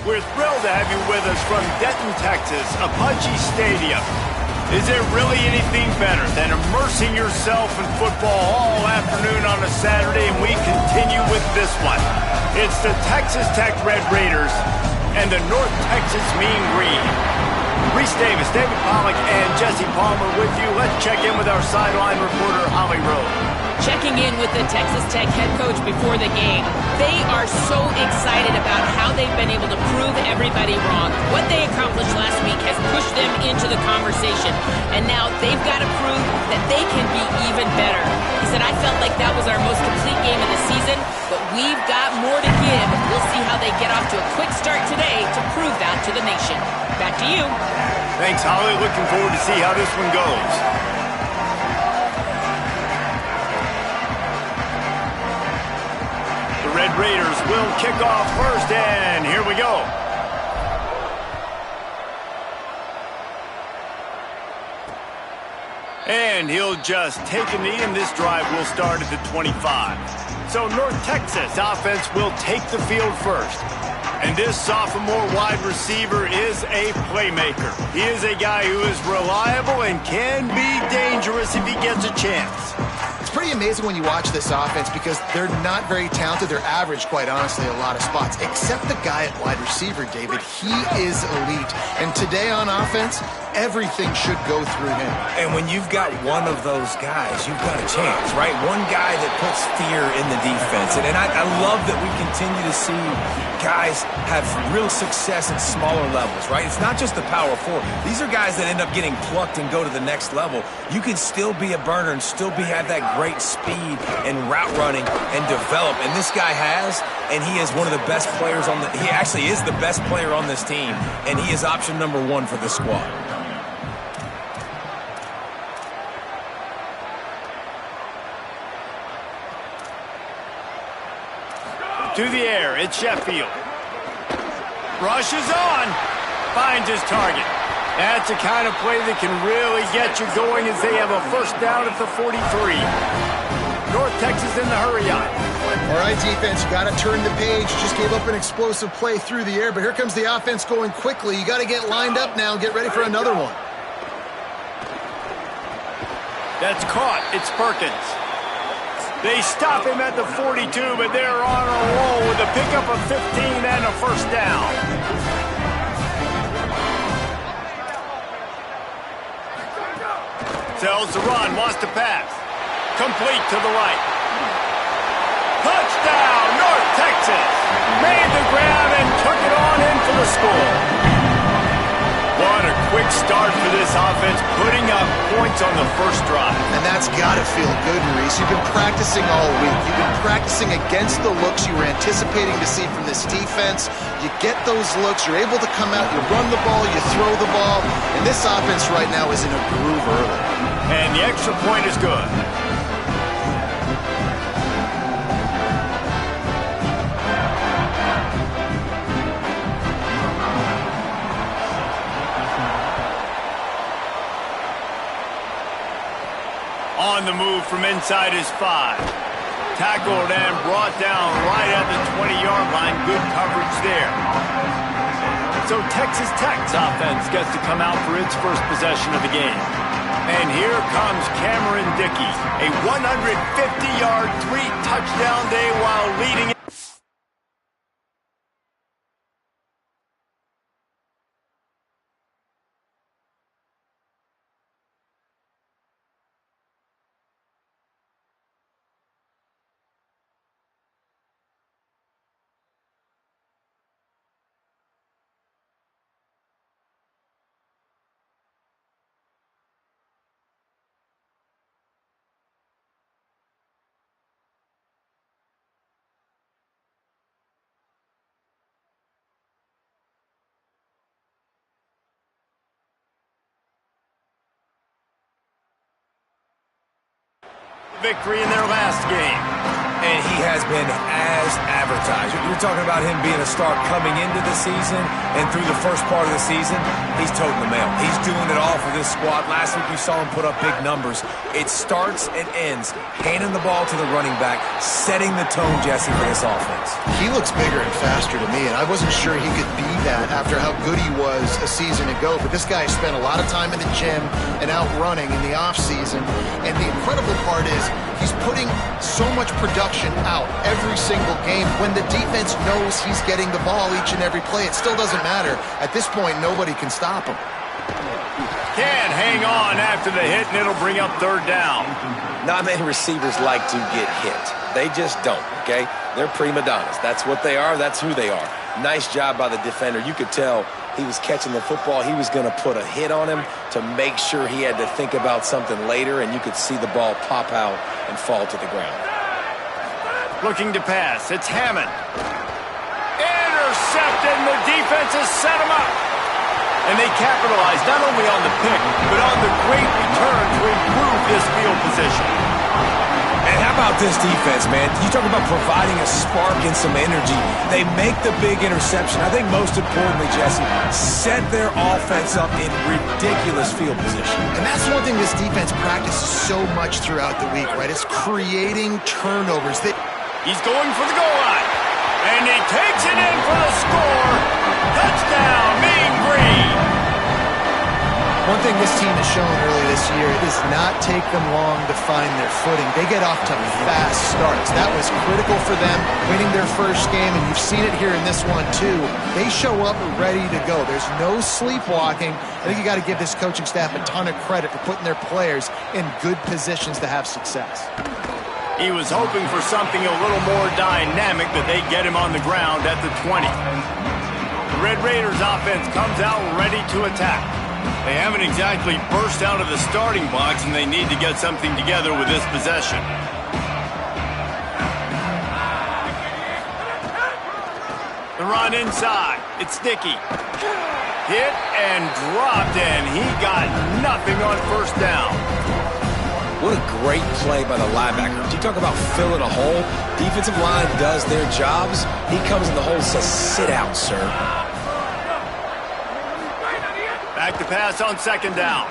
We're thrilled to have you with us from Denton, Texas, Apache Stadium. Is there really anything better than immersing yourself in football all afternoon on a Saturday? And we continue with this one. It's the Texas Tech Red Raiders and the North Texas Mean Green. Reese Davis, David Pollack, and Jesse Palmer with you. Let's check in with our sideline reporter, Holly Rowe. Checking in with the Texas Tech head coach before the game. They are so excited about how they've been able to prove everybody wrong. What they accomplished last week has pushed them into the conversation. And now they've got to prove that they can be even better. He said, I felt like that was our most complete game of the season, but we've got more to give. We'll see how they get off to a quick start today to prove that to the nation. Back to you. Thanks, Holly. Looking forward to see how this one goes. Red Raiders will kick off first, and here we go. And he'll just take a knee, and this drive will start at the 25. So North Texas offense will take the field first. And this sophomore wide receiver is a playmaker. He is a guy who is reliable and can be dangerous if he gets a chance. Pretty amazing when you watch this offense because they're not very talented. They're average, quite honestly, a lot of spots. Except the guy at wide receiver, David. He is elite. And today on offense, everything should go through him. And when you've got one of those guys, you've got a chance, right? One guy that puts fear in the defense. And I love that we continue to see guys have real success at smaller levels, right? It's not just the power four. These are guys that end up getting plucked and go to the next level. You can still be a burner and still have that great speed and route running and develop. And this guy has, and he is one of the best players on he actually is the best player on this team, and he is option number 1 for the squad. To the air, it's Sheffield. Rushes on, finds his target. That's the kind of play that can really get you going as they have a first down at the 43. North Texas in the hurry up. All right, defense, you got to turn the page. Just gave up an explosive play through the air, but here comes the offense going quickly. You got to get lined up now and get ready for another one. That's caught. It's Perkins. They stop him at the 42, but they're on a roll with a pickup of 15 and a first down. Sells the run, wants to pass. Complete to the right. Touchdown, North Texas. Made the grab and took it on in for the score. What a quick start for this offense, putting up points on the first drive. And that's got to feel good, Maurice. You've been practicing all week. You've been practicing against the looks you were anticipating to see from this defense. You get those looks, you're able to come out, you run the ball, you throw the ball, and this offense right now is in a groove early. And the extra point is good. On the move from inside his 5. Tackled and brought down right at the 20-yard line. Good coverage there. So Texas Tech's offense gets to come out for its first possession of the game. And here comes Cameron Dickey. A 150-yard, 3-touchdown day while leading it. Victory in their last game. and he has been as advertised. You're talking about him being a star coming into the season, and through the first part of the season, he's toting the mail. He's doing it all for this squad. Last week you saw him put up big numbers. It starts and ends handing the ball to the running back, setting the tone, Jesse, for this offense. He looks bigger and faster to me, and I wasn't sure he could be that after how good he was a season ago. But this guy spent a lot of time in the gym and out running in the offseason, and the incredible part is he's putting so much production out every single game. When the defense knows he's getting the ball each and every play, it still doesn't matter. At this point, nobody can stop him. Can't hang on after the hit, and it'll bring up third down. Not many receivers like to get hit. They just don't, okay? They're prima donnas. That's what they are. That's who they are. Nice job by the defender. You could tell he was catching the football. He was going to put a hit on him to make sure he had to think about something later, and you could see the ball pop out and fall to the ground. Looking to pass. It's Hammond. Intercepted, and the defense has set him up. And they capitalize not only on the pick, but on the great return to improve this field position. And how about this defense, man? You talk about providing a spark and some energy. They make the big interception. I think most importantly, Jesse, set their offense up in ridiculous field position. And that's one thing this defense practices so much throughout the week, right? It's creating turnovers. He's going for the goal line. And he takes it in for the score. Touchdown, Mean Green. One thing this team has shown early this year, it does not take them long to find their footing. They get off to fast starts. That was critical for them, winning their first game, and you've seen it here in this one too. They show up ready to go. There's no sleepwalking. I think you got to give this coaching staff a ton of credit for putting their players in good positions to have success. He was hoping for something a little more dynamic, but they get him on the ground at the 20. The Red Raiders offense comes out ready to attack. They haven't exactly burst out of the starting box, and they need to get something together with this possession. The run inside. It's Dickey. Hit and dropped, and he got nothing on first down. What a great play by the linebacker. You talk about filling a hole. Defensive line does their jobs. He comes in the hole and says, sit out, sir. Back to pass on second down.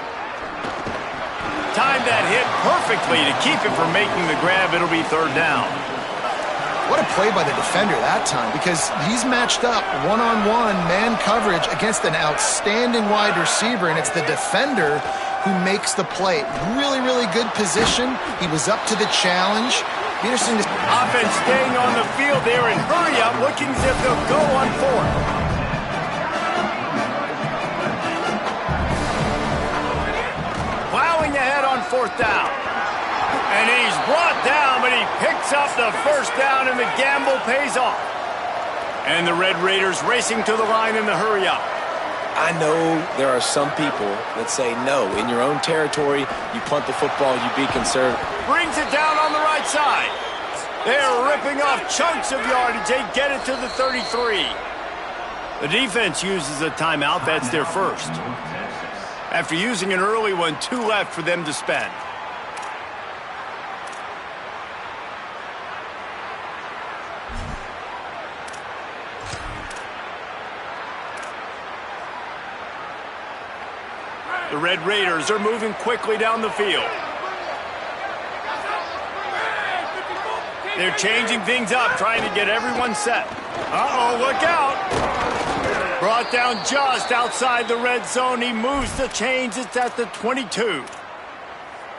Timed that hit perfectly to keep him from making the grab. It'll be third down. What a play by the defender that time, because he's matched up one-on-one man coverage against an outstanding wide receiver, and it's the defender who makes the play. Really, really good position. He was up to the challenge. Peterson is... Offense staying on the field there and hurry up, looking as if they'll go on fourth. Plowing ahead on fourth down. And he's brought down, but he picks up the first down, and the gamble pays off. And the Red Raiders racing to the line in the hurry up. I know there are some people that say, no, in your own territory, you punt the football, you be conservative. Brings it down on the right side. They're ripping off chunks of yardage. They get it to the 33. The defense uses a timeout. That's their first. After using an early one, 2 left for them to spend. The Red Raiders are moving quickly down the field. They're changing things up, trying to get everyone set. Uh-oh, look out. Brought down just outside the red zone. He moves the chains. It's at the 22.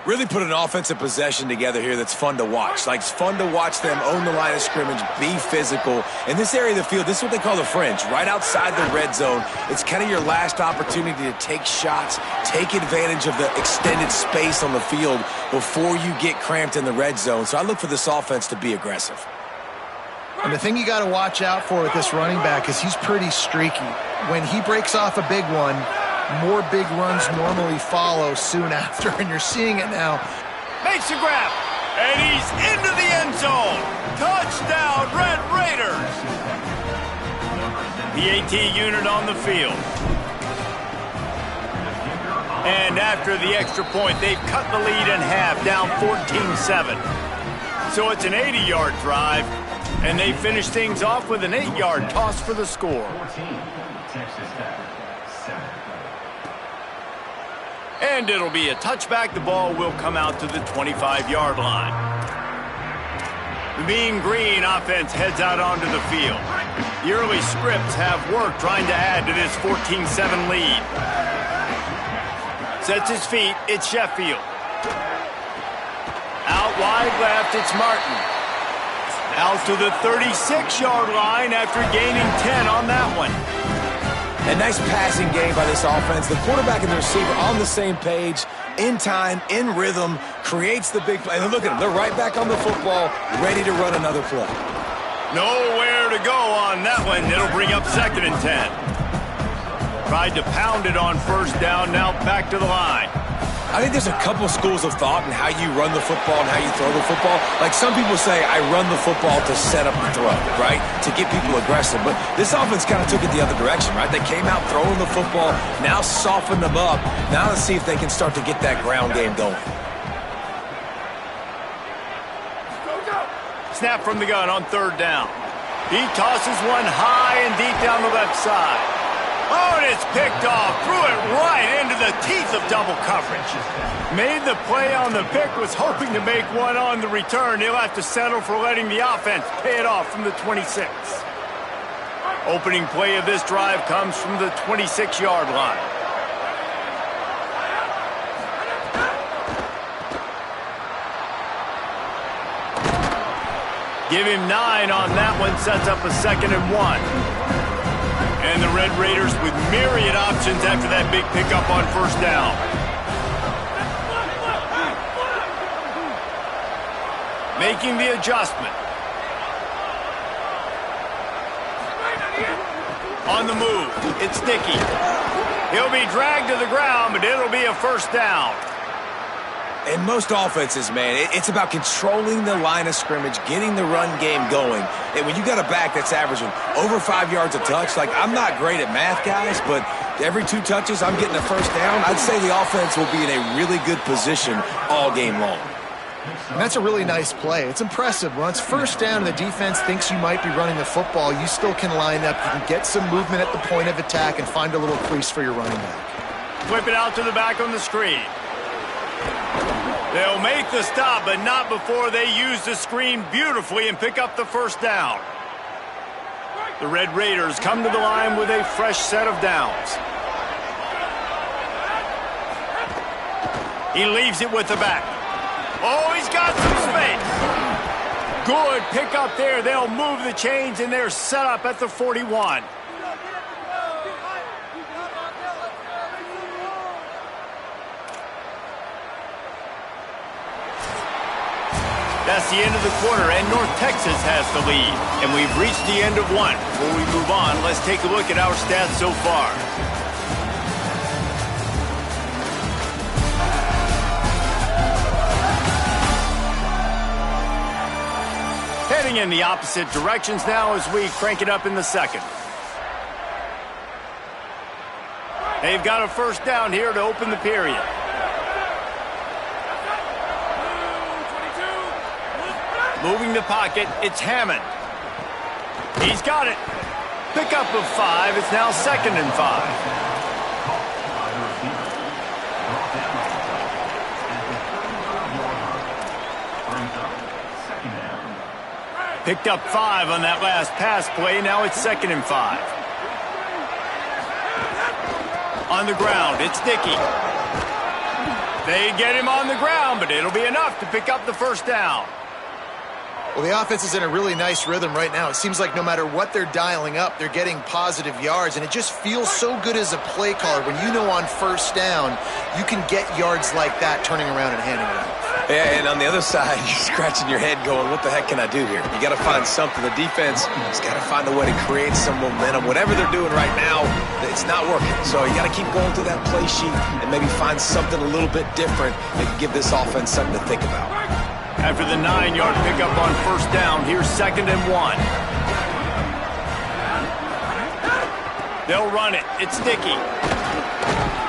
Really put an offensive possession together here that's fun to watch. Like, it's fun to watch them own the line of scrimmage, be physical. In this area of the field, this is what they call the fringe, right outside the red zone. It's kind of your last opportunity to take shots, take advantage of the extended space on the field before you get cramped in the red zone. So I look for this offense to be aggressive. And the thing you got to watch out for with this running back is he's pretty streaky. When he breaks off a big one, more big runs normally follow soon after, and you're seeing it now. Makes a grab, and he's into the end zone. Touchdown, Red Raiders. The AT unit on the field. And after the extra point, they've cut the lead in half, down 14-7. So it's an 80-yard drive, and they finish things off with an 8-yard toss for the score. And it'll be a touchback. The ball will come out to the 25-yard line. The Mean Green offense heads out onto the field. The early scripts have worked trying to add to this 14-7 lead. Sets his feet, it's Sheffield. Out wide left, it's Martin. Out to the 36-yard line after gaining 10 on that one. A nice passing game by this offense. The quarterback and the receiver on the same page, in time, in rhythm, creates the big play. And look at them. They're right back on the football, ready to run another play. Nowhere to go on that one. It'll bring up 2nd and 10. Tried to pound it on 1st down, now back to the line. I think there's a couple schools of thought in how you run the football and how you throw the football. Like some people say, I run the football to set up the throw, right? To get people aggressive. But this offense kind of took it the other direction, right? They came out throwing the football, now softened them up. Now let's see if they can start to get that ground game going. Snap from the gun on 3rd down. He tosses one high and deep down the left side. Oh, and it's picked off. Threw it right into the teeth of double coverage. Made the play on the pick, was hoping to make one on the return. He'll have to settle for letting the offense pay it off from the 26. Opening play of this drive comes from the 26-yard line. Give him 9 on that one, sets up a 2nd and 1. And the Red Raiders with myriad options after that big pickup on 1st down. Making the adjustment. On the move, it's Dickey. He'll be dragged to the ground, but it'll be a 1st down. In most offenses, man, it's about controlling the line of scrimmage, getting the run game going. And when you got a back that's averaging over 5 yards a touch, like I'm not great at math, guys, but every 2 touches I'm getting a 1st down, I'd say the offense will be in a really good position all game long. And that's a really nice play. It's impressive. When it's 1st down and the defense thinks you might be running the football, you still can line up. You can get some movement at the point of attack and find a little crease for your running back. Whip it out to the back on the screen. They'll make the stop, but not before they use the screen beautifully and pick up the 1st down. The Red Raiders come to the line with a fresh set of downs. He leaves it with the back. Oh, he's got some space. Good pick up there. They'll move the chains, and they're set up at the 41. That's the end of the quarter, and North Texas has the lead. And we've reached the end of one. Before we move on, let's take a look at our stats so far. Heading in the opposite directions now as we crank it up in the 2nd. They've got a 1st down here to open the period. Moving the pocket, it's Hammond. He's got it. Pickup of 5. It's now 2nd and 5. Picked up 5 on that last pass play. Now it's 2nd and 5. On the ground, it's Dickey. They get him on the ground, but it'll be enough to pick up the 1st down. Well, the offense is in a really nice rhythm right now. It seems like no matter what they're dialing up, they're getting positive yards, and it just feels so good as a play caller when you know on 1st down you can get yards like that turning around and handing it off. Yeah, and on the other side, you're scratching your head going, what the heck can I do here? You got to find something. The defense has got to find a way to create some momentum. Whatever they're doing right now, it's not working. So you got to keep going through that play sheet and maybe find something a little bit different that can give this offense something to think about. After the 9-yard pickup on 1st down, here's 2nd and 1. They'll run it. It's Dickey.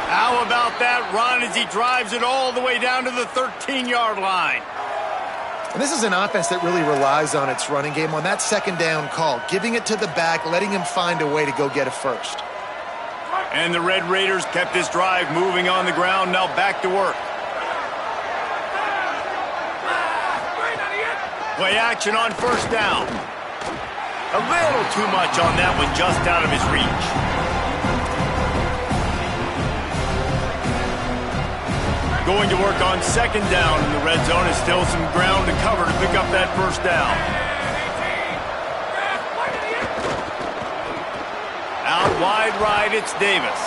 How about that run as he drives it all the way down to the 13-yard line? And this is an offense that really relies on its running game on that second down call, giving it to the back, letting him find a way to go get a first. And the Red Raiders kept this drive moving on the ground, now back to work. Play action on first down. A little too much on that one, just out of his reach. Going to work on second down in the red zone. Is still some ground to cover to pick up that first down. Out wide right, it's Davis.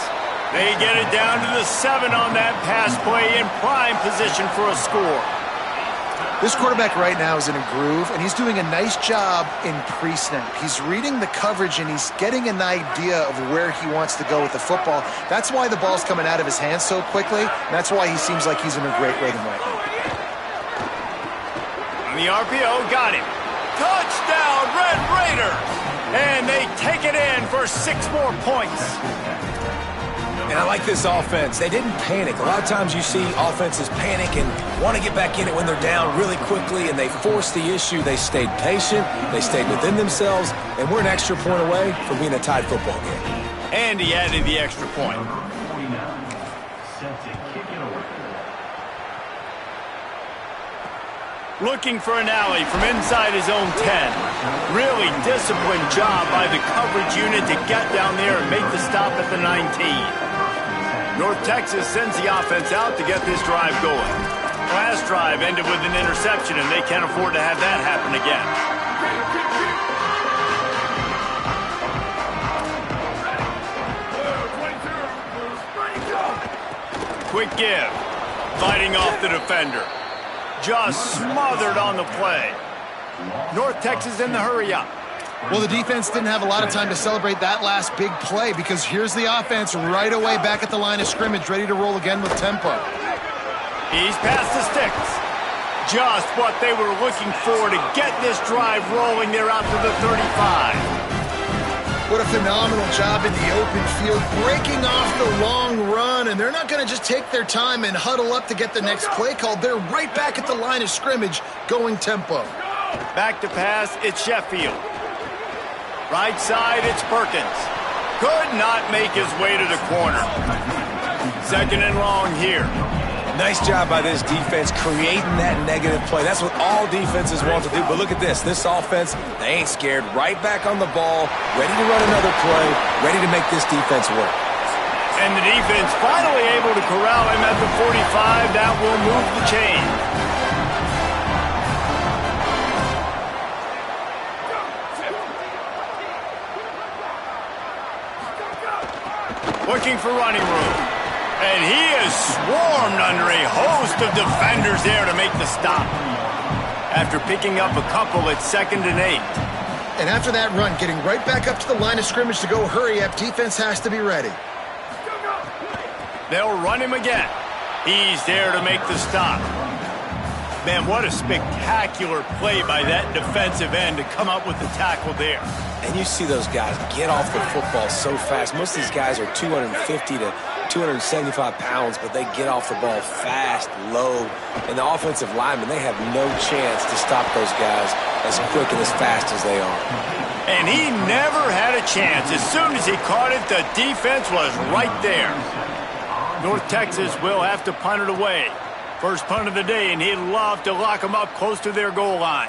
They get it down to the 7 on that pass play, in prime position for a score. This quarterback right now is in a groove, and he's doing a nice job in pre-snap. He's reading the coverage, and he's getting an idea of where he wants to go with the football. That's why the ball's coming out of his hands so quickly, and that's why he seems like he's in a great rhythm right now. On the RPO, got him. Touchdown, Red Raiders! And they take it in for 6 more points. And I like this offense. They didn't panic. A lot of times you see offenses panic and want to get back in it when they're down really quickly, and they force the issue. They stayed patient. They stayed within themselves, and we're an extra point away from being a tied football game. And he added the extra point. Looking for an alley from inside his own 10. Really disciplined job by the coverage unit to get down there and make the stop at the 19. North Texas sends the offense out to get this drive going. Last drive ended with an interception, and they can't afford to have that happen again. Quick give. Fighting off the defender. Just smothered on the play. North Texas in the hurry-up. Well, the defense didn't have a lot of time to celebrate that last big play, because here's the offense right away back at the line of scrimmage, ready to roll again with tempo. He's past the sticks. Just what they were looking for to get this drive rolling. They're out to the 35. What a phenomenal job in the open field, breaking off the long run, and they're not going to just take their time and huddle up to get the next play called. They're right back at the line of scrimmage, going tempo. Back to pass, it's Sheffield. Right side, it's Perkins. Could not make his way to the corner. Second and long here. Nice job by this defense creating that negative play. That's what all defenses want to do. But look at this. This offense, they ain't scared. Right back on the ball, ready to run another play, ready to make this defense work. And the defense finally able to corral him at the 45. That will move the chain. Looking for running room. And he is swarmed under a host of defenders there to make the stop. After picking up a couple at 2nd and 8. And after that run, getting right back up to the line of scrimmage to go hurry up, defense has to be ready. They'll run him again. He's there to make the stop. Man, what a spectacular play by that defensive end to come up with the tackle there. And you see those guys get off the football so fast. Most of these guys are 250 to 275 pounds, but they get off the ball fast, low. And the offensive linemen, they have no chance to stop those guys as quick and as fast as they are. And he never had a chance. As soon as he caught it, the defense was right there. North Texas will have to punt it away. First punt of the day, and he'd love to lock them up close to their goal line.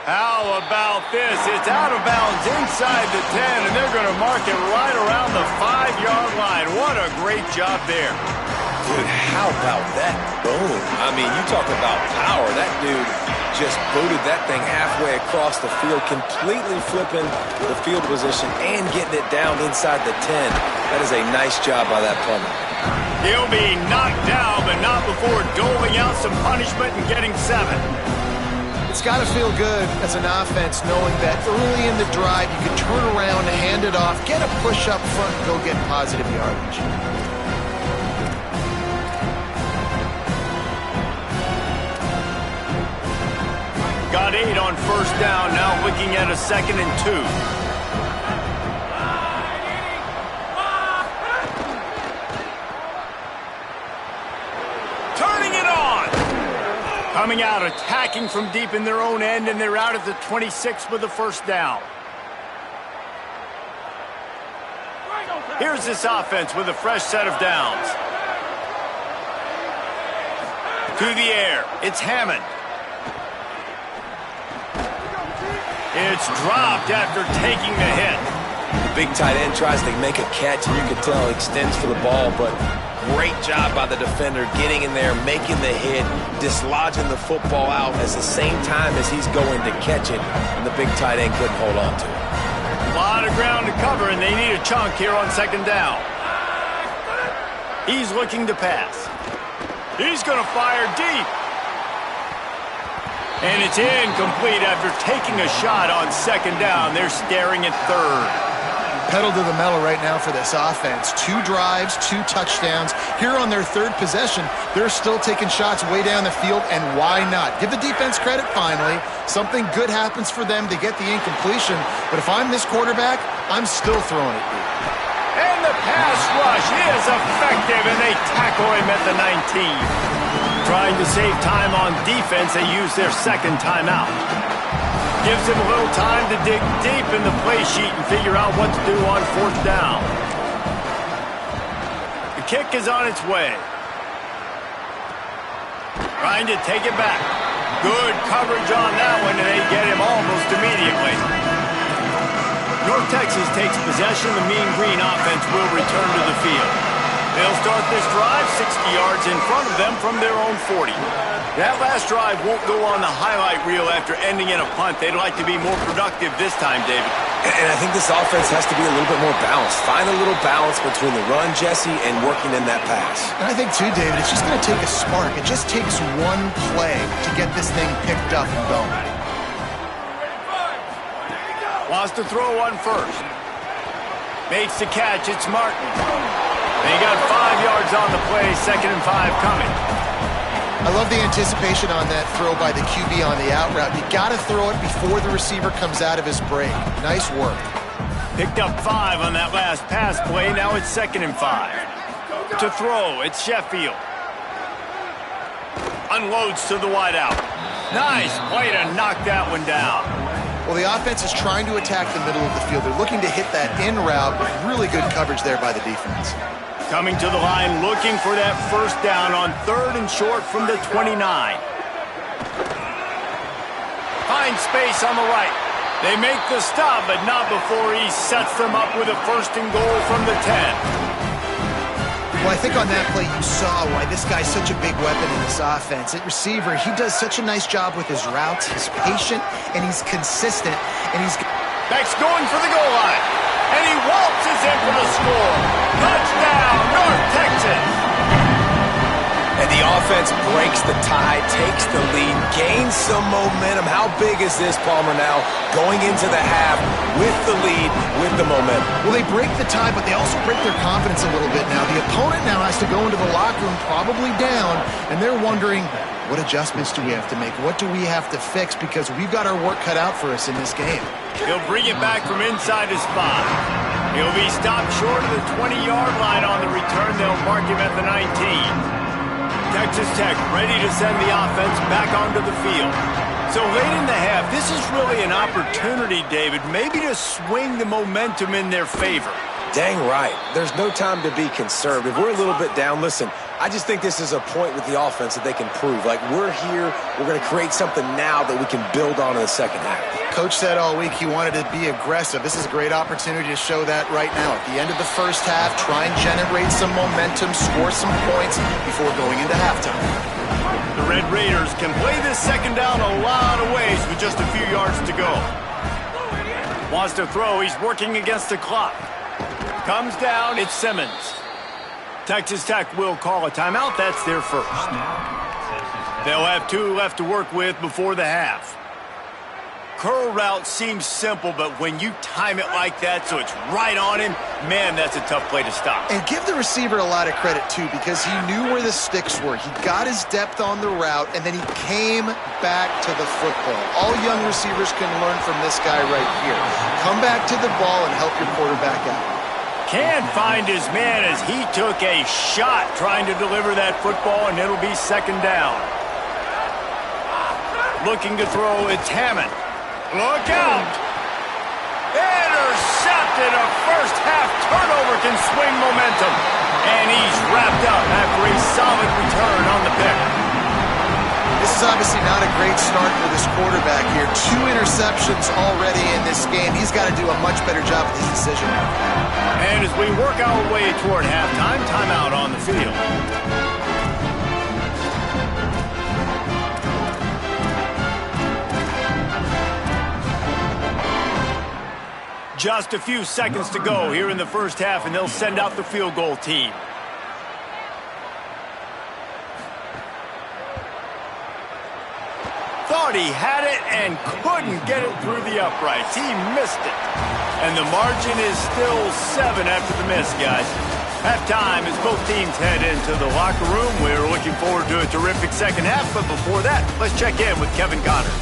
How about this? It's out of bounds inside the 10, and they're going to mark it right around the 5-yard line. What a great job there. Dude, how about that boom? I mean, you talk about power. That dude just booted that thing halfway across the field, completely flipping the field position and getting it down inside the 10. That is a nice job by that punter. He'll be knocked down, but not before doling out some punishment and getting 7. It's got to feel good as an offense knowing that early in the drive you can turn around, hand it off, get a push up front, and go get positive yardage. Got 8 on first down, now looking at a 2nd and 2. Coming out, attacking from deep in their own end, and they're out at the 26 with the first down. Here's this offense with a fresh set of downs. To the air, it's Hammond. It's dropped after taking the hit. The big tight end tries to make a catch, and you can tell he extends for the ball, but great job by the defender getting in there, making the hit, dislodging the football out at the same time as he's going to catch it, and the big tight end couldn't hold on to it. A lot of ground to cover, and they need a chunk here on second down. He's looking to pass. He's going to fire deep. And it's incomplete after taking a shot on second down. They're staring at third. Pedal to the metal right now for this offense. 2 drives, 2 touchdowns. Here on their third possession, they're still taking shots way down the field, and why not? Give the defense credit finally. Something good happens for them to get the incompletion, but if I'm this quarterback, I'm still throwing it deep. And the pass rush is effective, and they tackle him at the 19. Trying to save time on defense, they use their second timeout. Gives him a little time to dig deep in the play sheet and figure out what to do on fourth down. The kick is on its way. Trying to take it back. Good coverage on that one, and they get him almost immediately. North Texas takes possession. The Mean Green offense will return to the field. They'll start this drive 60 yards in front of them from their own 40. That last drive won't go on the highlight reel after ending in a punt. They'd like to be more productive this time, David. And I think this offense has to be a little bit more balanced. Find a little balance between the run, Jesse, and working in that pass. And I think, too, David, it's just going to take a spark. It just takes one play to get this thing picked up and going. Wants to throw one first. Makes the catch. It's Martin. They got 5 yards on the play, 2nd and 5 coming. I love the anticipation on that throw by the QB on the out route. You got to throw it before the receiver comes out of his break. Nice work. Picked up 5 on that last pass play. Now it's 2nd and 5. To throw, it's Sheffield. Unloads to the wideout. Nice play to knock that one down. Well, the offense is trying to attack the middle of the field. They're looking to hit that in route with really good coverage there by the defense. Coming to the line, looking for that first down on 3rd and short from the 29. Finds space on the right. They make the stop, but not before he sets them up with a 1st and goal from the 10. Well, I think on that play you saw why this guy's such a big weapon in this offense. At receiver, he does such a nice job with his routes. He's patient, and he's consistent, and he's... Beck's going for the goal line, and he waltzes in for the score. Touchdown, North Texas! And the offense breaks the tie, takes the lead, gains some momentum. How big is this, Palmer, now? Going into the half with the lead, with the momentum. Well, they break the tie, but they also break their confidence a little bit now. The opponent now has to go into the locker room probably down, and they're wondering, what adjustments do we have to make? What do we have to fix? Because we've got our work cut out for us in this game. He'll bring it back from inside his 5. He'll be stopped short of the 20-yard line on the return. They'll mark him at the 19. Texas Tech ready to send the offense back onto the field. So late in the half, this is really an opportunity, David, maybe to swing the momentum in their favor. Dang right. There's no time to be concerned. If we're a little bit down, listen, I just think this is a point with the offense that they can prove. Like, we're here, we're going to create something now that we can build on in the second half. Coach said all week he wanted to be aggressive. This is a great opportunity to show that right now. At the end of the first half, try and generate some momentum, score some points before going into halftime. The Red Raiders can play this second down a lot of ways with just a few yards to go. Wants to throw, he's working against the clock. Comes down, it's Simmons. Texas Tech will call a timeout. That's their first. They'll have 2 left to work with before the half. Curl route seems simple, but when you time it like that so it's right on him, man, that's a tough play to stop. And give the receiver a lot of credit, too, because he knew where the sticks were. He got his depth on the route, and then he came back to the football. All young receivers can learn from this guy right here. Come back to the ball and help your quarterback out. Can't find his man as he took a shot trying to deliver that football, and it'll be second down. Looking to throw, it's Hammond. Look out! Intercepted. A first half turnover can swing momentum. And he's wrapped up after a solid return on the pick. This is obviously not a great start for this quarterback here. 2 interceptions already in this game. He's got to do a much better job with his decision. And as we work our way toward halftime, timeout on the field. Just a few seconds to go here in the first half, and they'll send out the field goal team. Thought he had it and couldn't get it through the uprights. He missed it. And the margin is still 7 after the miss, guys. Halftime as both teams head into the locker room. We're looking forward to a terrific second half, but before that, let's check in with Kevin Connors.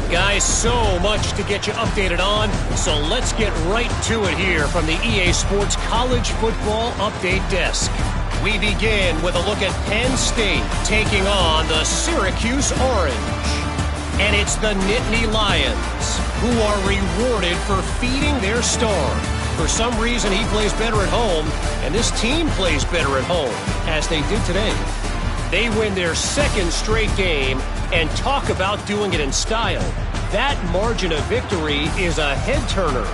Guys, so much to get you updated on, so let's get right to it here from the EA Sports College Football Update Desk. We begin with a look at Penn State taking on the Syracuse Orange. And it's the Nittany Lions who are rewarded for feeding their star. For some reason, he plays better at home, and this team plays better at home, as they did today. They win their 2nd straight game, and talk about doing it in style. That margin of victory is a head-turner.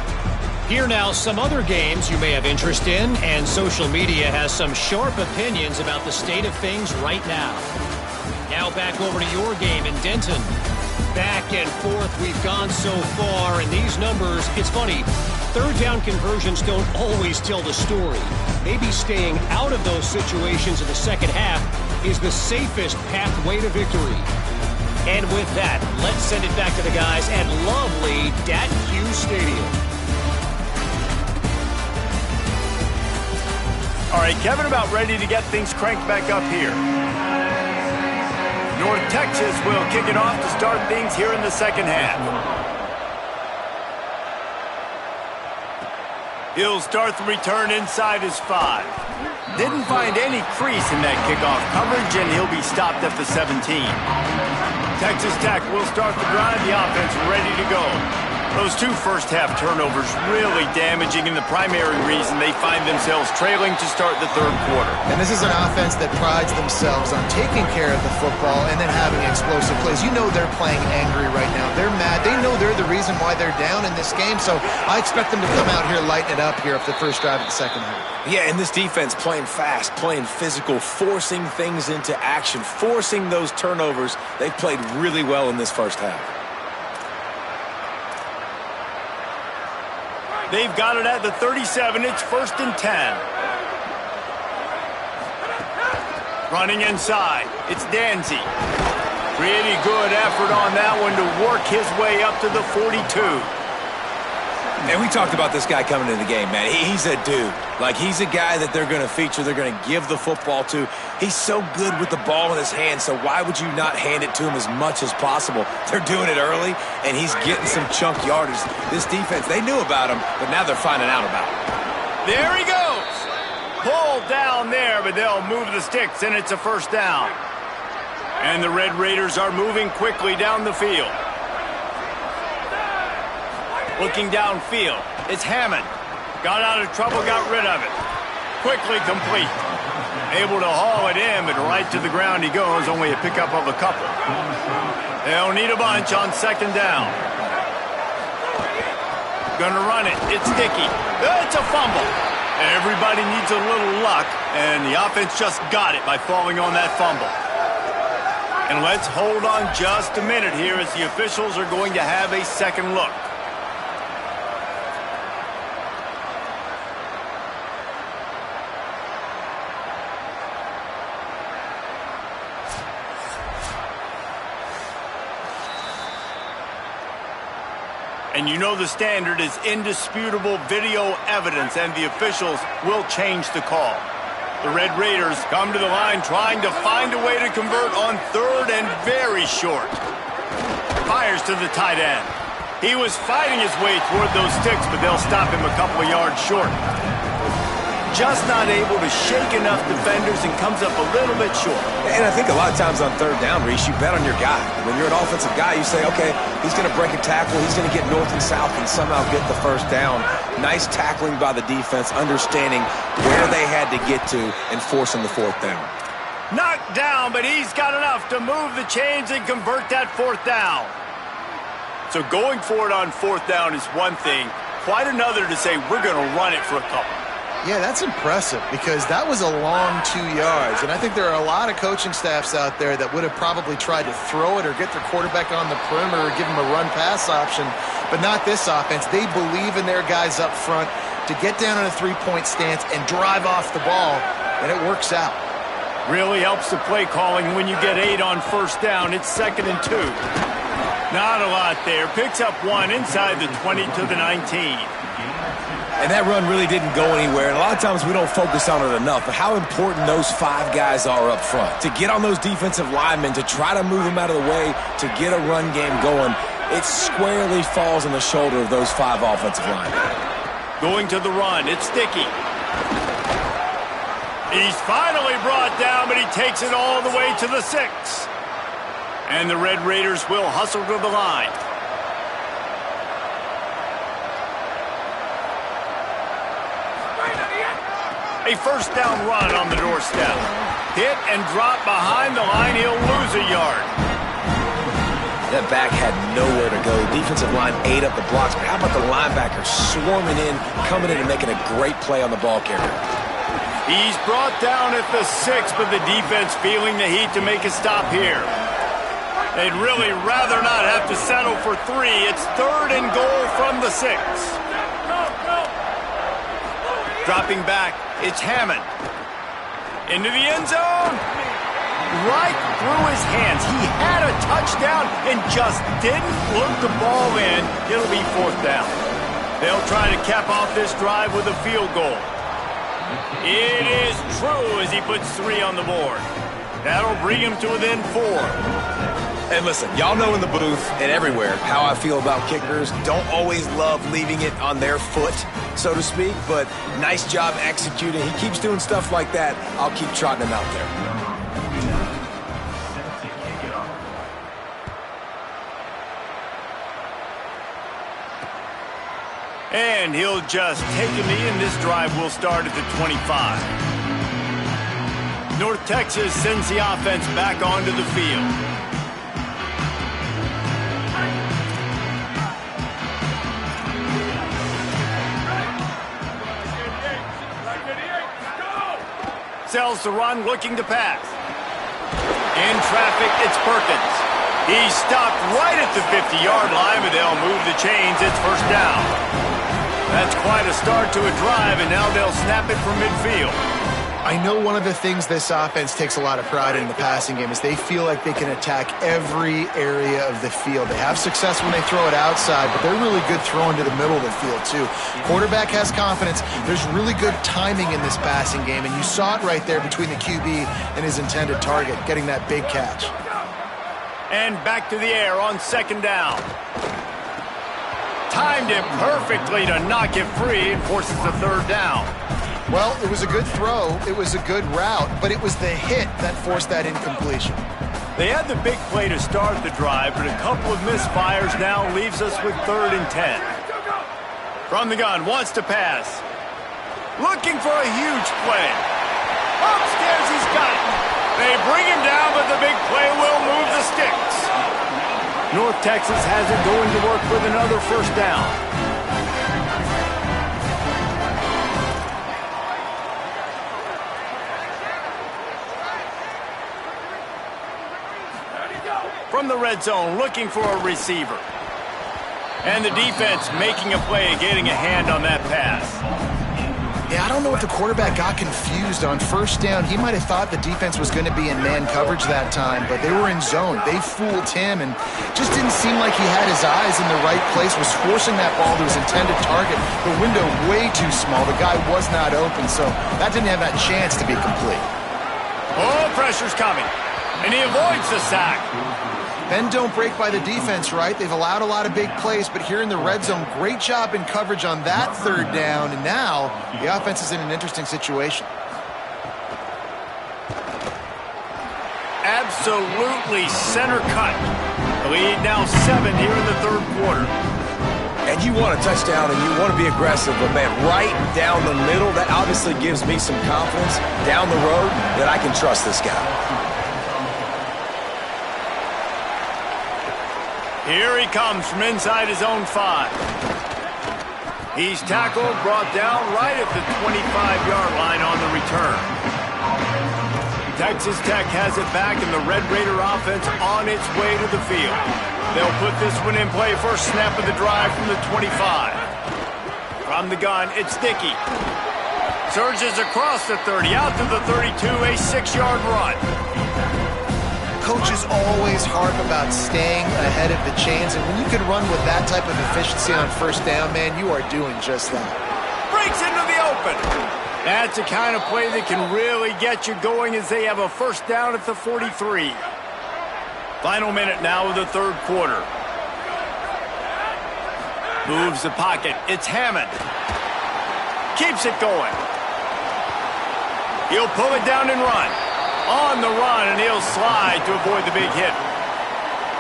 Here now, some other games you may have interest in, and social media has some sharp opinions about the state of things right now. Now back over to your game in Denton. Back and forth we've gone so far, and these numbers, it's funny, 3rd down conversions don't always tell the story. Maybe staying out of those situations in the second half is the safest pathway to victory. And with that, let's send it back to the guys at lovely Dat-Q Stadium. All right, Kevin, about ready to get things cranked back up here. North Texas will kick it off to start things here in the second half. He'll start the return inside his 5. Didn't find any crease in that kickoff coverage, and he'll be stopped at the 17. Texas Tech will start the drive, the offense ready to go. Those 2 first-half turnovers really damaging, and the primary reason they find themselves trailing to start the 3rd quarter. And this is an offense that prides themselves on taking care of the football and then having explosive plays. You know they're playing angry right now. They're mad. They know they're the reason why they're down in this game, so I expect them to come out here, lighten it up here for the first drive of the second half. Yeah, and this defense playing fast, playing physical, forcing things into action, forcing those turnovers. They played really well in this first half. They've got it at the 37. It's 1st and 10. Running inside. It's Danzy. Pretty good effort on that one to work his way up to the 42. And we talked about this guy coming into the game, man. He's a dude. Like, he's a guy that they're going to feature, they're going to give the football to. He's so good with the ball in his hand, so why would you not hand it to him as much as possible? They're doing it early, and he's getting some chunk yardage. This defense, they knew about him, but now they're finding out about him. There he goes. Pulled down there, but they'll move the sticks, and it's a first down. And the Red Raiders are moving quickly down the field. Looking downfield, it's Hammond. Got out of trouble, got rid of it. Quickly complete. Able to haul it in, but right to the ground he goes, only a pickup of a couple. They'll need a bunch on 2nd down. Gonna run it, it's Dickey. It's a fumble. Everybody needs a little luck, and the offense just got it by falling on that fumble. And let's hold on just a minute here as the officials are going to have a second look. And you know the standard is indisputable video evidence, and the officials will change the call. The Red Raiders come to the line trying to find a way to convert on 3rd and very short. Fires to the tight end. He was fighting his way toward those sticks, but they'll stop him a couple of yards short. just not able to shake enough defenders and comes up a little bit short. And I think a lot of times on third down, Reese, you bet on your guy. When you're an offensive guy, you say, okay, he's going to break a tackle, he's going to get north and south and somehow get the first down. Nice tackling by the defense, understanding where they had to get to and forcing the fourth down. Knocked down, but he's got enough to move the chains and convert that fourth down. So going for it on fourth down is one thing, quite another to say we're going to run it for a couple. Yeah, that's impressive because that was a long 2 yards. And I think there are a lot of coaching staffs out there that would have probably tried to throw it or get their quarterback on the perimeter or give him a run-pass option, but not this offense. They believe in their guys up front to get down in a three-point stance and drive off the ball, and it works out. Really helps the play calling when you get 8 on first down. It's 2nd and 2. Not a lot there. Picks up 1 inside the 20 to the 19. And that run really didn't go anywhere. And a lot of times we don't focus on it enough, but how important those 5 guys are up front. To get on those defensive linemen, to try to move them out of the way, to get a run game going, it squarely falls on the shoulder of those 5 offensive linemen. Going to the run. It's Sticky. He's finally brought down, but he takes it all the way to the 6. And the Red Raiders will hustle to the line. A first down run on the doorstep. Hit and drop behind the line. He'll lose a yard. That back had nowhere to go. Defensive line ate up the blocks, but how about the linebackers swarming in, coming in and making a great play on the ball carrier? He's brought down at the 6, but the defense feeling the heat to make a stop here. They'd really rather not have to settle for 3. It's 3rd and goal from the 6. Dropping back, it's Hammond. Into the end zone. Right through his hands. He had a touchdown and just didn't look the ball in. It'll be 4th down. They'll try to cap off this drive with a field goal. It is true as he puts 3 on the board. That'll bring him to within 4. And listen, y'all know in the booth and everywhere how I feel about kickers. Don't always love leaving it on their foot, so to speak, but nice job executing. He keeps doing stuff like that. I'll keep trotting him out there. And he'll just take a knee, and this drive will start at the 25. North Texas sends the offense back onto the field. Sells the run, looking to pass. In traffic, it's Perkins. He's stopped right at the 50-yard line, but they'll move the chains. It's first down. That's quite a start to a drive, and now they'll snap it from midfield. I know one of the things this offense takes a lot of pride in the passing game is they feel like they can attack every area of the field. They have success when they throw it outside, but they're really good throwing to the middle of the field too. Quarterback has confidence. There's really good timing in this passing game, and you saw it right there between the QB and his intended target, getting that big catch. And back to the air on 2nd down. Timed it perfectly to knock it free and forces the 3rd down. Well, it was a good throw, it was a good route, but it was the hit that forced that incompletion. They had the big play to start the drive, but a couple of misfires now leaves us with 3rd and 10. From the gun, wants to pass. Looking for a huge play. Upstairs, he's got it. They bring him down, but the big play will move the sticks. North Texas has it going to work with another first down. From the red zone, looking for a receiver. And the defense making a play and getting a hand on that pass. Yeah, I don't know if the quarterback got confused on first down. He might have thought the defense was going to be in man coverage that time, but they were in zone. They fooled him and just didn't seem like he had his eyes in the right place, was forcing that ball to his intended target. The window way too small. The guy was not open, so that didn't have that chance to be complete. Oh, pressure's coming, and he avoids the sack. Bend don't break by the defense, right? They've allowed a lot of big plays, but here in the red zone, great job in coverage on that third down, and now the offense is in an interesting situation. Absolutely center cut. The lead now 7 here in the third quarter. And you want a touchdown and you want to be aggressive, but man, right down the middle, that obviously gives me some confidence down the road that I can trust this guy. Here he comes from inside his own 5. He's tackled, brought down right at the 25-yard line on the return. Texas Tech has it back, and the Red Raider offense on its way to the field. They'll put this one in play. First snap of the drive from the 25. From the gun, it's Dickey. Surges across the 30, out to the 32, a 6-yard run. Coaches always harp about staying ahead of the chains, and when you can run with that type of efficiency on first down, man, you are doing just that. Breaks into the open. That's the kind of play that can really get you going as they have a first down at the 43. Final minute now of the third quarter. Moves the pocket. It's Hammond. Keeps it going. He'll pull it down and run. On the run, and he'll slide to avoid the big hit.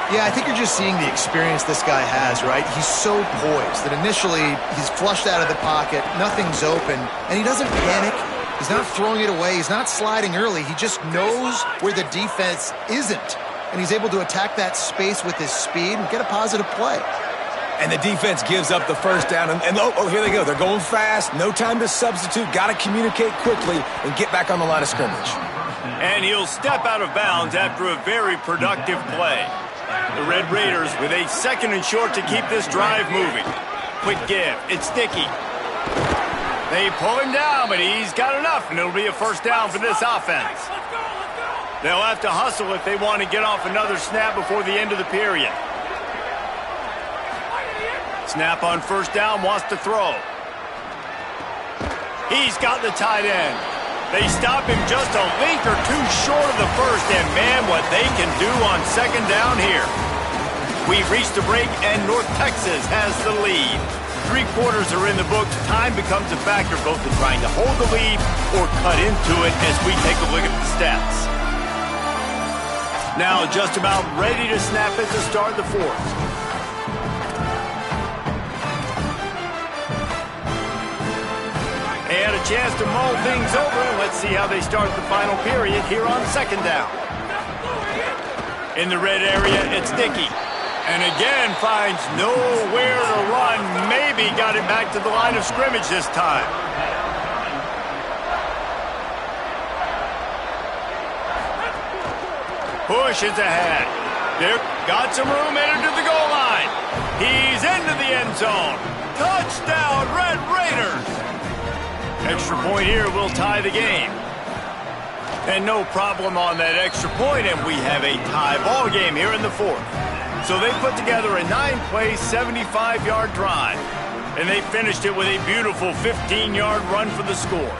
Yeah, I think you're just seeing the experience this guy has, right? He's so poised that initially he's flushed out of the pocket, nothing's open, and he doesn't panic. He's not throwing it away. He's not sliding early. He just knows where the defense isn't, and he's able to attack that space with his speed and get a positive play. And the defense gives up the first down, and here they go. They're going fast. No time to substitute. Got to communicate quickly and get back on the line of scrimmage. And he'll step out of bounds after a very productive play. The Red Raiders with a 2nd and short to keep this drive moving. Quick give. It's Dickey. They pull him down, but he's got enough, and it'll be a first down for this offense. They'll have to hustle if they want to get off another snap before the end of the period. Snap on first down, wants to throw. He's got the tight end. They stop him just a link or two short of the first, and man, what they can do on second down here. We've reached the break, and North Texas has the lead. 3 quarters are in the books. Time becomes a factor both in trying to hold the lead or cut into it as we take a look at the stats. Now just about ready to snap it to start the fourth. They had a chance to mull things over, and let's see how they start the final period here on second down. In the red area, it's Dickey. And again, finds nowhere to run. Maybe got it back to the line of scrimmage this time. Pushes ahead. There, got some room, entered to the goal line. He's into the end zone. Touchdown, Red Raiders! Extra point here will tie the game. And no problem on that extra point, and we have a tie ball game here in the fourth. So they put together a 9-play, 75-yard drive. And they finished it with a beautiful 15-yard run for the score.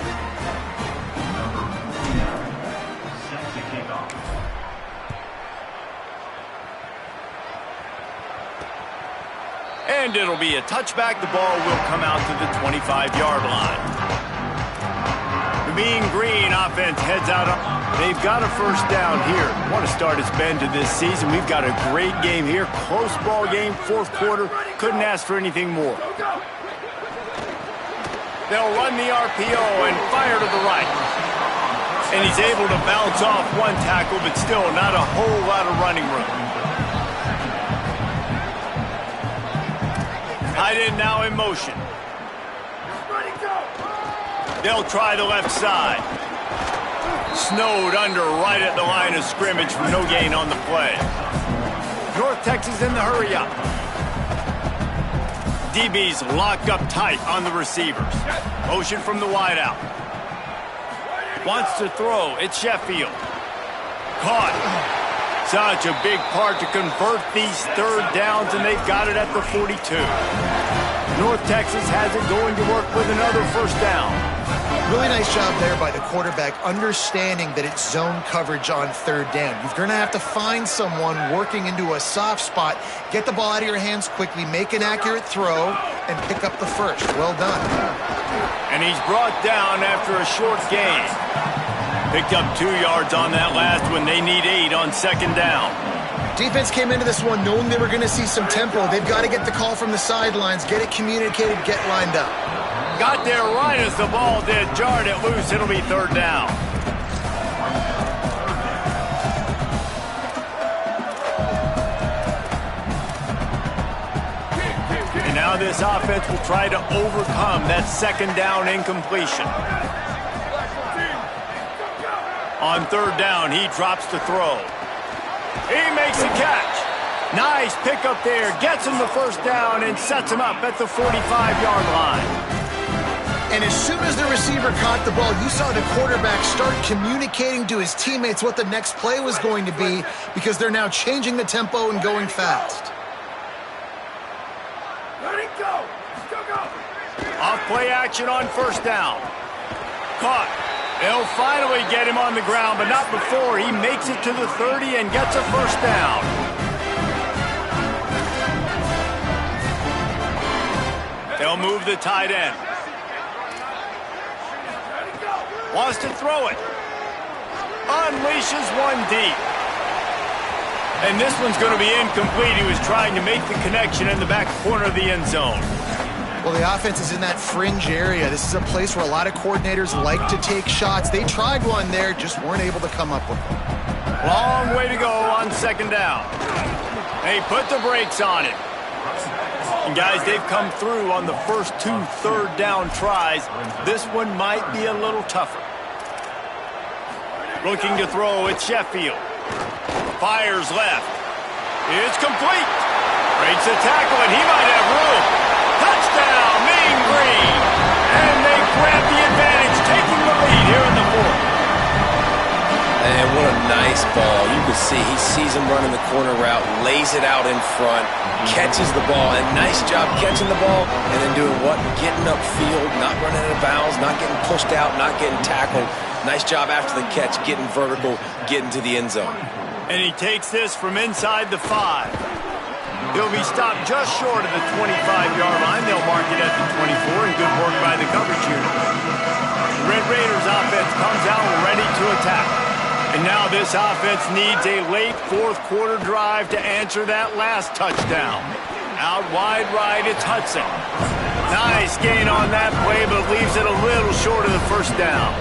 And it'll be a touchback. The ball will come out to the 25-yard line. The Mean Green offense heads out. They've got a first down here. Want to start its bend to this season. We've got a great game here. Close ball game, fourth quarter. Couldn't ask for anything more. They'll run the RPO and fire to the right. And he's able to bounce off one tackle, but still not a whole lot of running room. Tight end now in motion. They'll try the left side. Snowed under right at the line of scrimmage for no gain on the play. North Texas in the hurry up. DB's locked up tight on the receivers. Motion from the wideout. Wants to throw. It's Sheffield. Caught. Such a big part to convert these third downs, and they've got it at the 42. North Texas has it going to work with another first down. Really nice job there by the quarterback, understanding that it's zone coverage on third down. You're going to have to find someone working into a soft spot, get the ball out of your hands quickly, make an accurate throw, and pick up the first. Well done. And he's brought down after a short gain. Picked up 2 yards on that last one. They need 8 on second down. Defense came into this one knowing they were going to see some tempo. They've got to get the call from the sidelines, get it communicated, get lined up. Got there right as the ball did. Jarred it loose. It'll be third down. And now this offense will try to overcome that second down incompletion. On third down, he drops to throw. He makes a catch. Nice pickup there. Gets him the first down and sets him up at the 45-yard line. And as soon as the receiver caught the ball, you saw the quarterback start communicating to his teammates what the next play was going to be, because they're now changing the tempo and going fast. Let it go. Still go. Off play action on first down. Caught. They'll finally get him on the ground, but not before he makes it to the 30 and gets a first down. They'll move the tight end. Wants to throw it. Unleashes one deep. And this one's going to be incomplete. He was trying to make the connection in the back corner of the end zone. Well, the offense is in that fringe area. This is a place where a lot of coordinators like to take shots. They tried one there, just weren't able to come up with one. Long way to go on second down. They put the brakes on it. And guys, they've come through on the first 2 third down tries. This one might be a little tougher. Looking to throw, it's Sheffield. Fires left. It's complete. Breaks a tackle, and he might have room. Touchdown, Mean Green. And they grab the advantage, taking the lead here in the fourth. And what a nice ball. You can see he sees him running the corner route, lays it out in front, catches the ball, and nice job catching the ball, and then doing what? Getting upfield, not running out of bounds, not getting pushed out, not getting tackled. Nice job after the catch, getting vertical, getting to the end zone. And he takes this from inside the 5. He'll be stopped just short of the 25-yard line. They'll mark it at the 24, and good work by the coverage unit. The Red Raiders offense comes out ready to attack. And now this offense needs a late fourth quarter drive to answer that last touchdown. Out wide right, it's Hudson. Nice gain on that play, but leaves it a little short of the first down.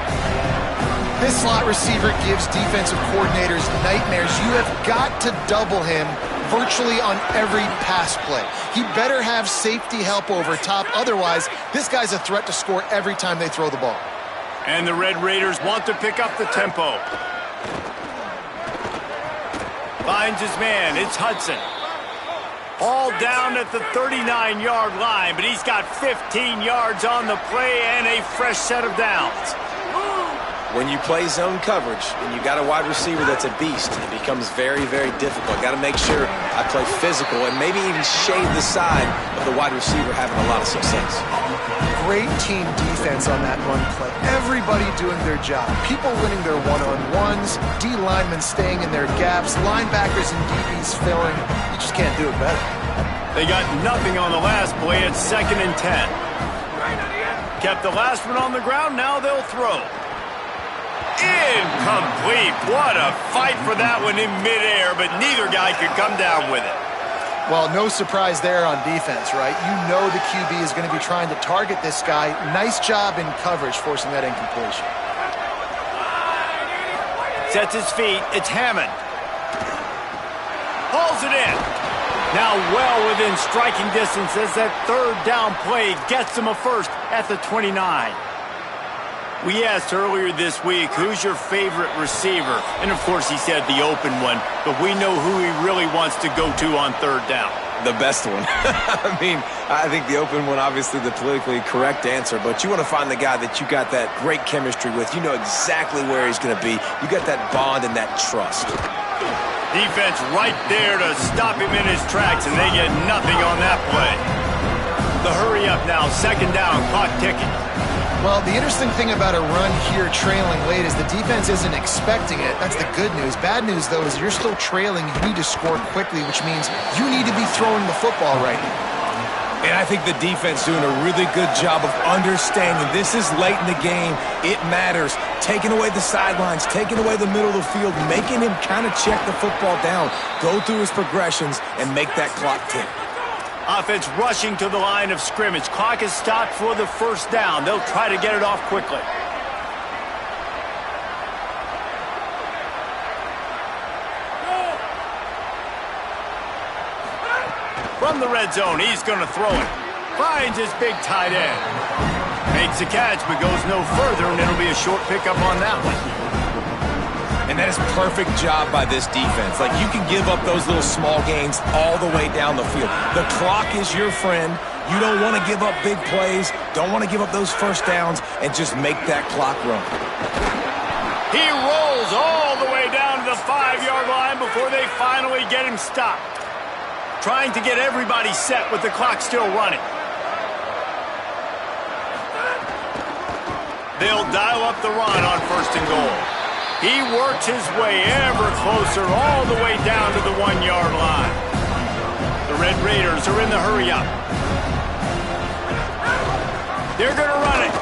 This slot receiver gives defensive coordinators nightmares. You have got to double him virtually on every pass play. He better have safety help over top. Otherwise, this guy's a threat to score every time they throw the ball. And the Red Raiders want to pick up the tempo. Finds his man. It's Hudson. All down at the 39-yard line, but he's got 15 yards on the play and a fresh set of downs. When you play zone coverage and you got a wide receiver that's a beast, it becomes very, very difficult. Got to make sure I play physical and maybe even shade the side of the wide receiver having a lot of success. Great team defense on that run play. Everybody doing their job. People winning their one-on-ones, D linemen staying in their gaps, linebackers and DBs filling. You just can't do it better. They got nothing on the last play. It's 2nd and 10. Kept the last one on the ground. Now they'll throw. Incomplete. What a fight for that one in midair, but neither guy could come down with it. Well, no surprise there on defense, right? You know the QB is going to be trying to target this guy. Nice job in coverage, forcing that incompletion. Sets his feet. It's Hammond. Hauls it in. Now well within striking distance as that third down play gets him a first at the 29. We asked earlier this week, who's your favorite receiver? And of course he said the open one, but we know who he really wants to go to on third down. The best one. I mean, I think the open one, obviously the politically correct answer, but you want to find the guy that you got that great chemistry with. You know exactly where he's going to be. You got that bond and that trust. Defense right there to stop him in his tracks, and they get nothing on that play. The hurry up now, second down, clock ticking. Well, the interesting thing about a run here trailing late is the defense isn't expecting it. That's the good news. Bad news, though, is you're still trailing. You need to score quickly, which means you need to be throwing the football right now. And I think the defense doing a really good job of understanding this is late in the game. It matters. Taking away the sidelines, taking away the middle of the field, making him kind of check the football down, go through his progressions, and make that clock tick. Offense rushing to the line of scrimmage. Clock is stopped for the first down. They'll try to get it off quickly. From the red zone, he's going to throw it. Finds his big tight end. Makes a catch, but goes no further, and it'll be a short pickup on that one. And that is perfect job by this defense. Like, you can give up those little small gains all the way down the field. The clock is your friend. You don't want to give up big plays, don't want to give up those first downs, and just make that clock run. He rolls all the way down to the 5-yard line before they finally get him stopped. Trying to get everybody set with the clock still running. They'll dial up the run on 1st and goal. He works his way ever closer all the way down to the 1-yard line. The Red Raiders are in the hurry-up. They're going to run it.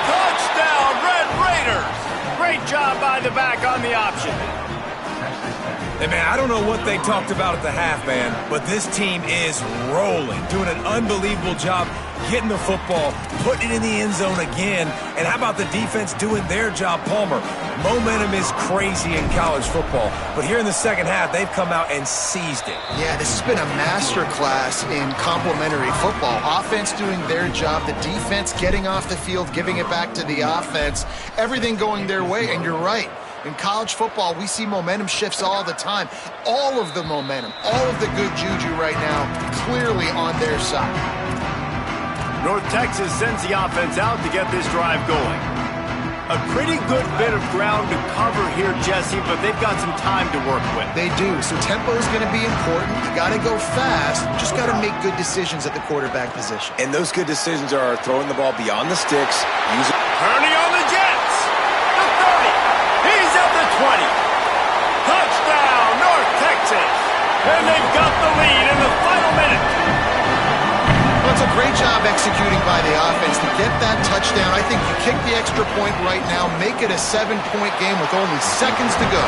Touchdown, Red Raiders! Great job by the back on the option. Hey, man, I don't know what they talked about at the half, man, but this team is rolling, doing an unbelievable job getting the football, putting it in the end zone again. And how about the defense doing their job, Palmer? Momentum is crazy in college football, but here in the second half, they've come out and seized it. Yeah, this has been a masterclass in complementary football. Offense doing their job, the defense getting off the field, giving it back to the offense, everything going their way, and you're right. In college football, we see momentum shifts all the time. All of the momentum, all of the good juju right now, clearly on their side. North Texas sends the offense out to get this drive going. A pretty good bit of ground to cover here, Jesse, but they've got some time to work with. They do, so tempo is going to be important. You got to go fast. You just got to make good decisions at the quarterback position. And those good decisions are throwing the ball beyond the sticks. Turning on the Jets. The 30. He's at the 20. Touchdown, North Texas. And they've got the lead in the final minute. Well, it's a great job executing by the offense to get that touchdown. I think you kick the extra point right now, make it a 7-point game with only seconds to go.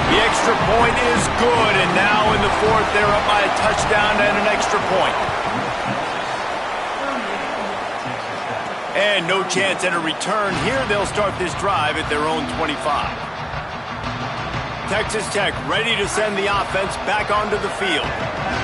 The extra point is good, and now in the fourth, they're up by a touchdown and an extra point. And no chance at a return here. They'll start this drive at their own 25. Texas Tech ready to send the offense back onto the field.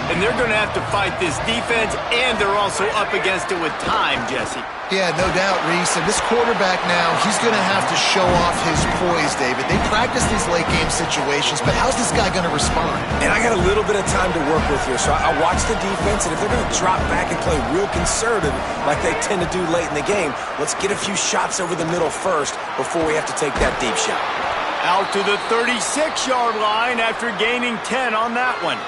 And they're going to have to fight this defense, and they're also up against it with time, Jesse. Yeah, no doubt, Reese. And this quarterback now, he's going to have to show off his poise, David. They practice these late-game situations, but how's this guy going to respond? And I got a little bit of time to work with here, so I watch the defense, and if they're going to drop back and play real conservative like they tend to do late in the game, let's get a few shots over the middle first before we have to take that deep shot. Out to the 36-yard line after gaining 10 on that one.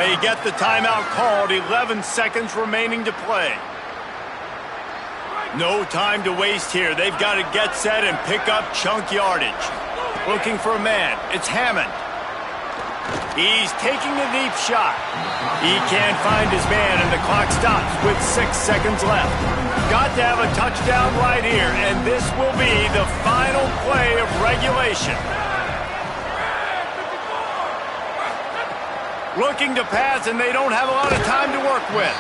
They get the timeout called, 11 seconds remaining to play. No time to waste here. They've got to get set and pick up chunk yardage. Looking for a man. It's Hammond. He's taking a deep shot. He can't find his man, and the clock stops with 6 seconds left. Got to have a touchdown right here, and this will be the final play of regulation. Looking to pass, and they don't have a lot of time to work with.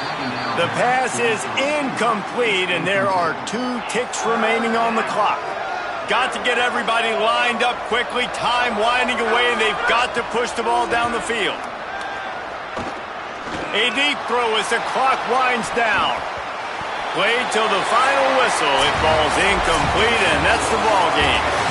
The pass is incomplete, and there are 2 ticks remaining on the clock. Got to get everybody lined up quickly, time winding away, and they've got to push the ball down the field. A deep throw as the clock winds down. Played till the final whistle. It falls incomplete, and that's the ball game.